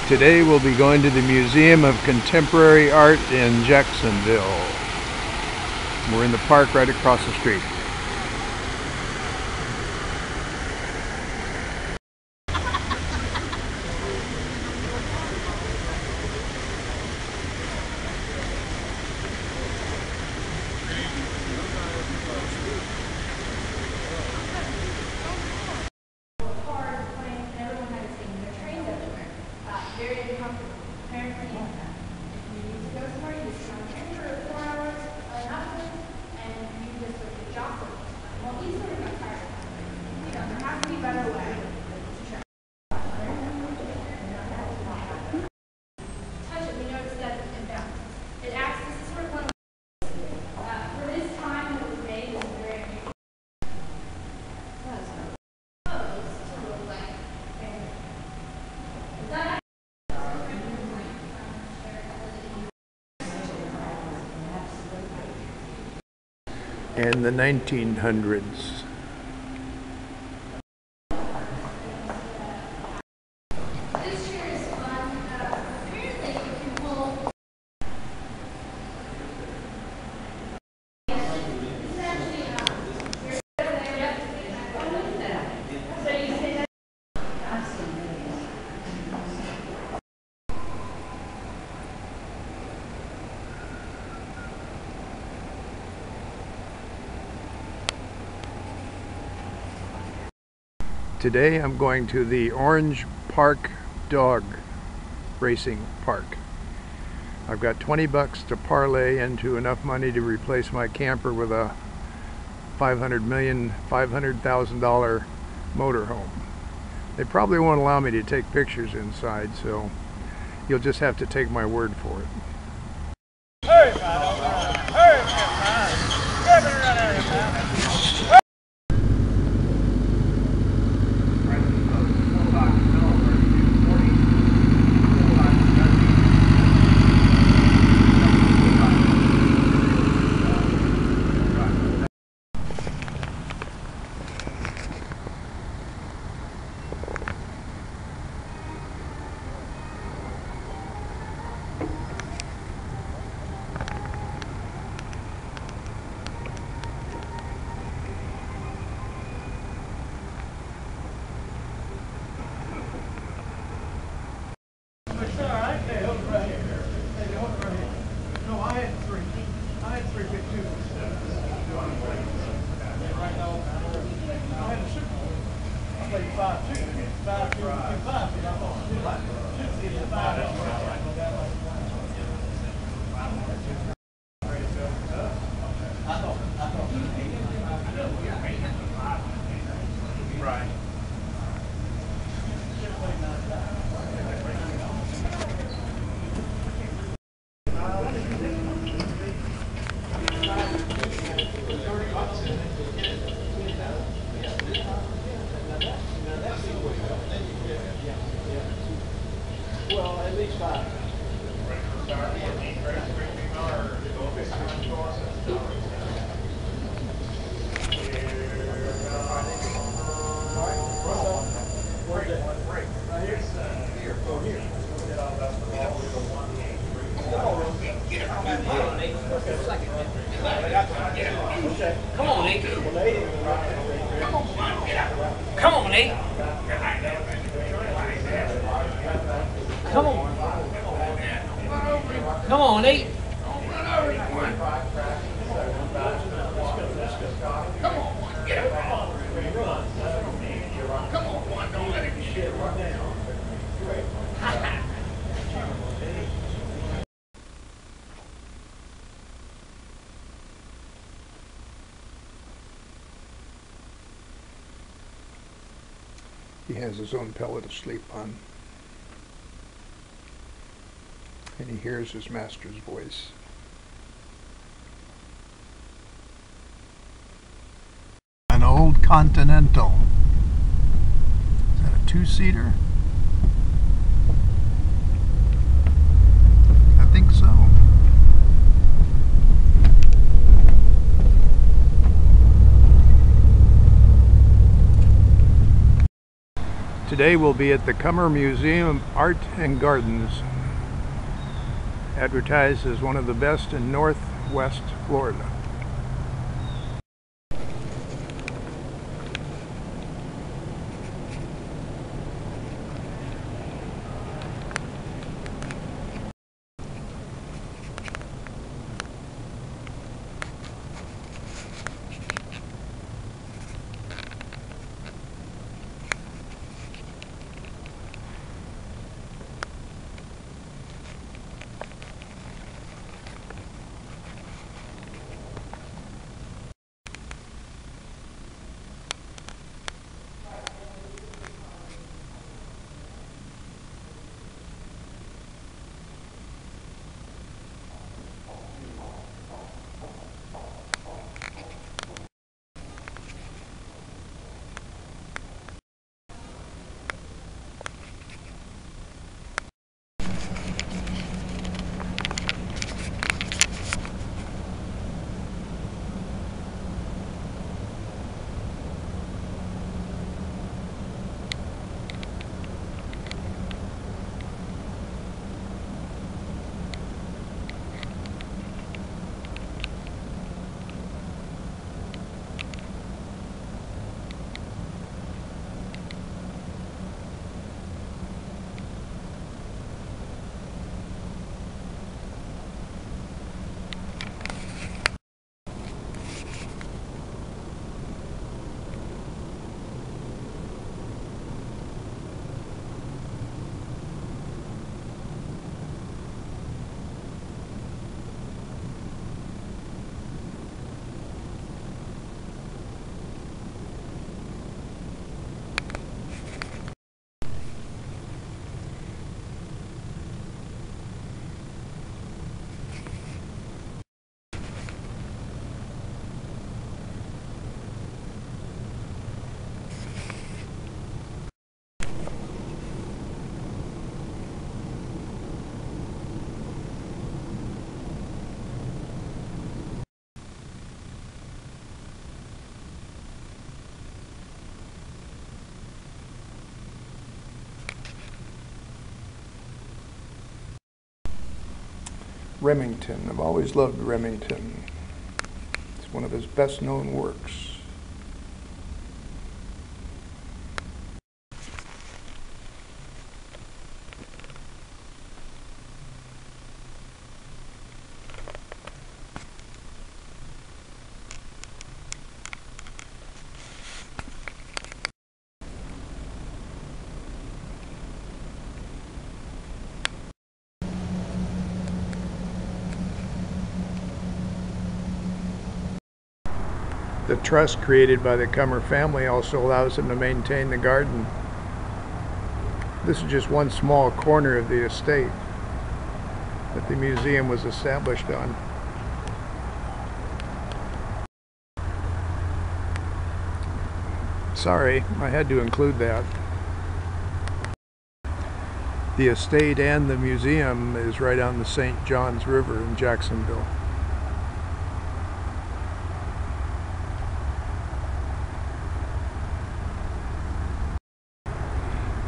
Today we'll be going to the Museum of Contemporary Art in Jacksonville. We're in the park right across the street. In the 1900s. Today I'm going to the Orange Park Dog Racing Park. I've got 20 bucks to parlay into enough money to replace my camper with a $500,000 motorhome. They probably won't allow me to take pictures inside, so you'll just have to take my word for it. Come on, Nate. Come on, Nate. Come on. Come on, Nate. Come on, get up. Come on, one, don't let him shit run down. He has his own pillow to sleep on. And he hears his master's voice. An old Continental. Is that a two-seater? I think so. Today we'll be at the Cummer Museum of Art and Gardens, advertised as one of the best in Northwest Florida. Remington. I've always loved Remington. It's one of his best known works. The trust created by the Cummer family also allows them to maintain the garden. This is just one small corner of the estate that the museum was established on. Sorry, I had to include that. The estate and the museum is right on the St. Johns River in Jacksonville.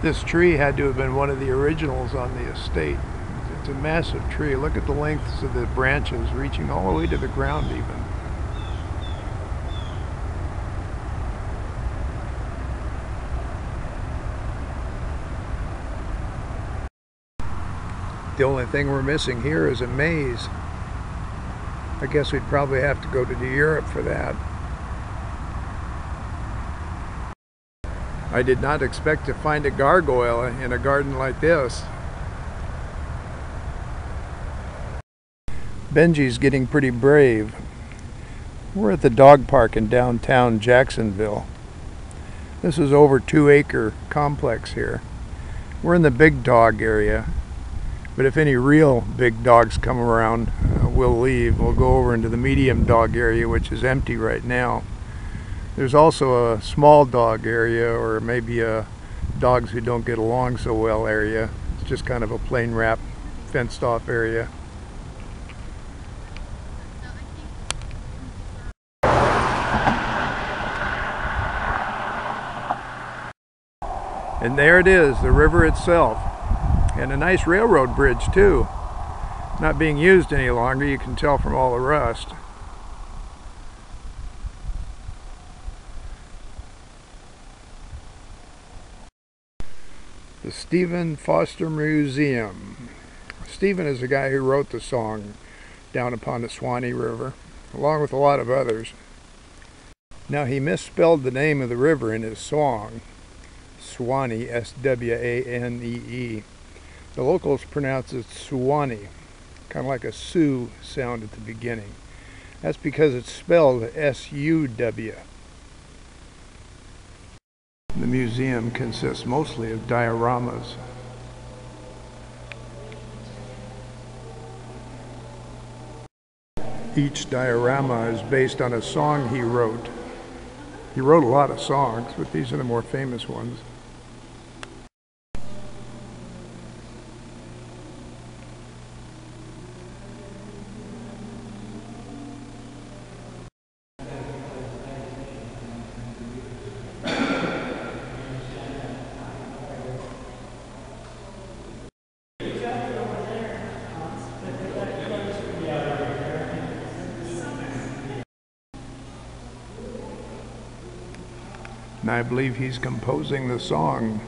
This tree had to have been one of the originals on the estate. It's a massive tree. Look at the lengths of the branches reaching all the way to the ground even. The only thing we're missing here is a maze. I guess we'd probably have to go to Europe for that. I did not expect to find a gargoyle in a garden like this. Benji's getting pretty brave. We're at the dog park in downtown Jacksonville. This is over 2-acre complex here. We're in the big dog area, but if any real big dogs come around, we'll leave. We'll go over into the medium dog area, which is empty right now. There's also a small dog area, or maybe a dogs who don't get along so well area. It's just kind of a plain wrap, fenced off area. And there it is, the river itself. And a nice railroad bridge too. Not being used any longer, you can tell from all the rust. The Stephen Foster Museum. Stephen is the guy who wrote the song Down Upon the Swanee River, along with a lot of others. Now, he misspelled the name of the river in his song, Swanee, S-W-A-N-E-E. The locals pronounce it Swanee, kind of like a Sioux sound at the beginning. That's because it's spelled S-U-W. The museum consists mostly of dioramas. Each diorama is based on a song he wrote. He wrote a lot of songs, but these are the more famous ones. And I believe he's composing the song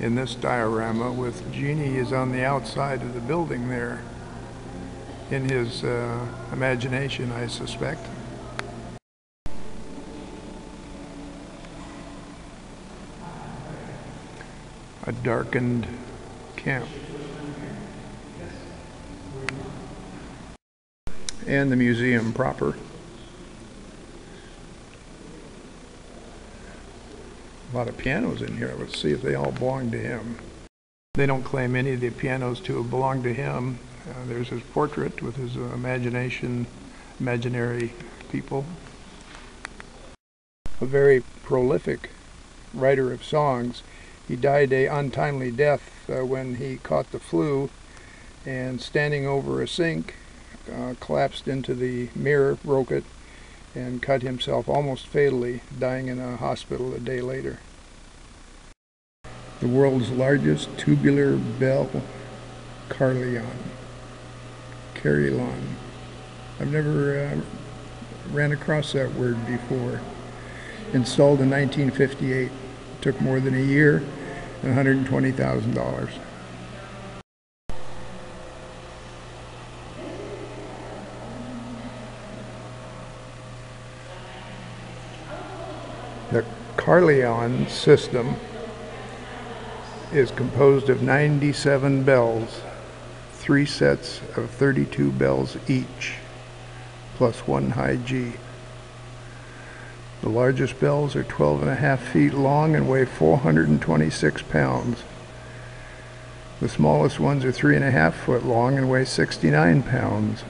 in this diorama with Jeannie is on the outside of the building there in his imagination, I suspect. A darkened camp. And the museum proper. A lot of pianos in here. Let's see if they all belong to him. They don't claim any of the pianos to have belonged to him. There's his portrait with his imaginary people. A very prolific writer of songs. He died an untimely death when he caught the flu and standing over a sink collapsed into the mirror, broke it, and cut himself almost fatally, dying in a hospital a day later. The world's largest tubular bell, carillon. I've never ran across that word before. Installed in 1958. Took more than a year and $120,000. The carillon system is composed of 97 bells, 3 sets of 32 bells each, plus 1 high G. The largest bells are 12.5 feet long and weigh 426 pounds. The smallest ones are 3.5 foot long and weigh 69 pounds.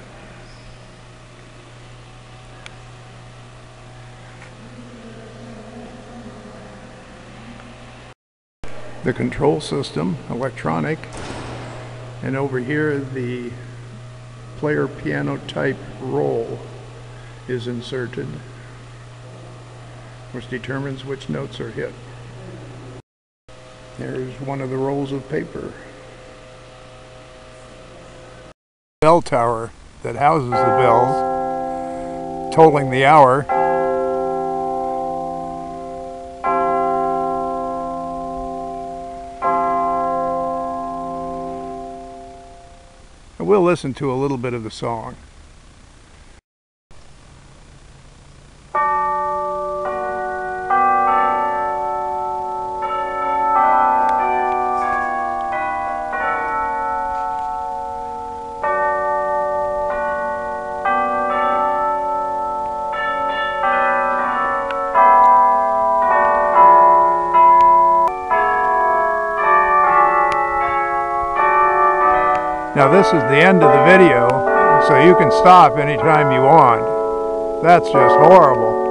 The control system, electronic, and over here the player piano type roll is inserted, which determines which notes are hit. There's one of the rolls of paper. Bell tower that houses the bells, tolling the hour. We'll listen to a little bit of the song. Now this is the end of the video, so you can stop anytime you want. That's just horrible.